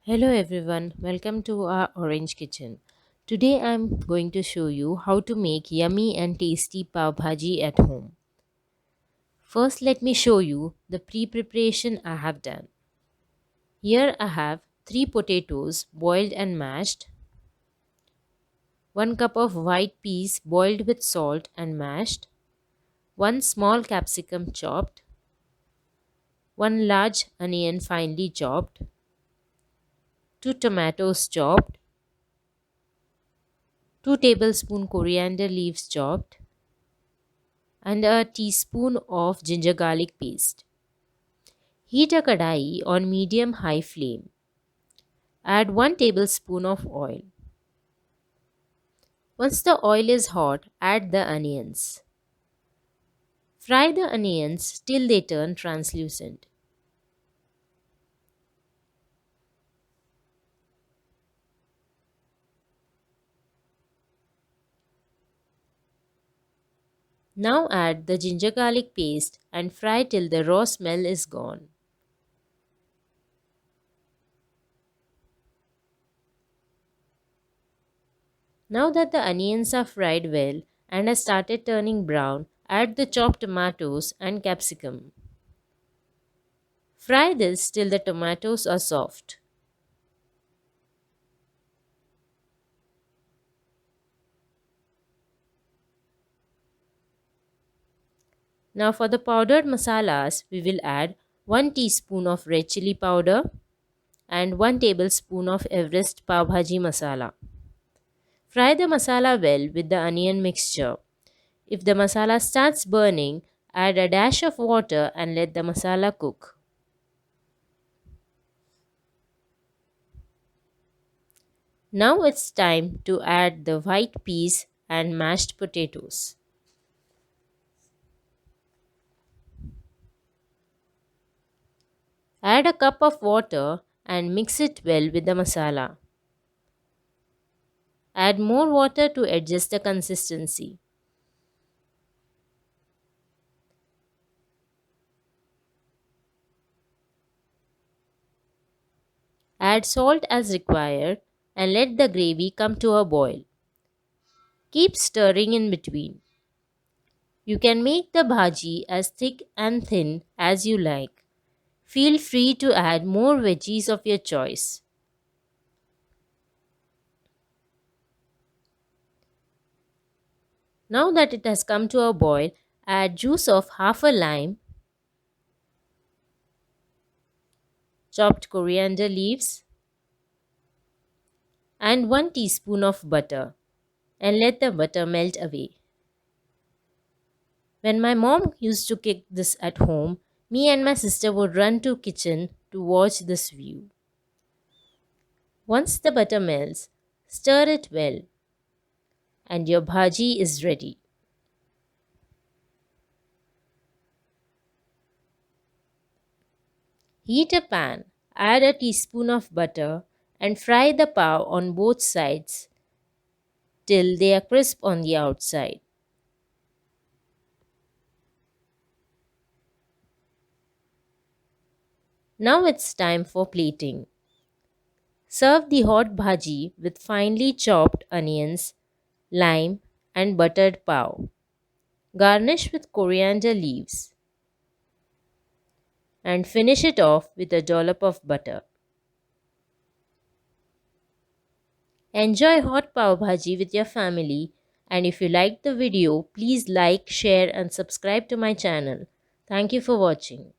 Hello everyone, welcome to our orange kitchen. Today I'm going to show you how to make yummy and tasty Pav Bhaji at home. First let me show you the pre-preparation I have done. Here I have 3 potatoes boiled and mashed, 1 cup of white peas boiled with salt and mashed, 1 small capsicum chopped, 1 large onion finely chopped, 2 tomatoes chopped, 2 tablespoon coriander leaves chopped, and a teaspoon of ginger garlic paste. Heat a kadai on medium high flame. Add 1 tablespoon of oil. Once the oil is hot, add the onions. Fry the onions till they turn translucent. Now add the ginger garlic paste and fry till the raw smell is gone. Now that the onions are fried well and have started turning brown, add the chopped tomatoes and capsicum. Fry this till the tomatoes are soft. Now for the powdered masalas, we will add 1 teaspoon of red chili powder and 1 tablespoon of Everest Pav Bhaji masala. Fry the masala well with the onion mixture. If the masala starts burning, add a dash of water and let the masala cook. Now it's time to add the white peas and mashed potatoes. Add a cup of water and mix it well with the masala. Add more water to adjust the consistency. Add salt as required and let the gravy come to a boil. Keep stirring in between. You can make the bhaji as thick and thin as you like. Feel free to add more veggies of your choice. Now that it has come to a boil, add juice of half a lime, chopped coriander leaves, and 1 teaspoon of butter, and let the butter melt away. When my mom used to cook this at home, me and my sister would run to kitchen to watch this view. Once the butter melts, stir it well and your bhaji is ready. Heat a pan, add a teaspoon of butter and fry the pav on both sides till they are crisp on the outside. Now it's time for plating. Serve the hot bhaji with finely chopped onions, lime and buttered pav. Garnish with coriander leaves and finish it off with a dollop of butter. Enjoy hot pav bhaji with your family, and if you liked the video, please like, share and subscribe to my channel. Thank you for watching.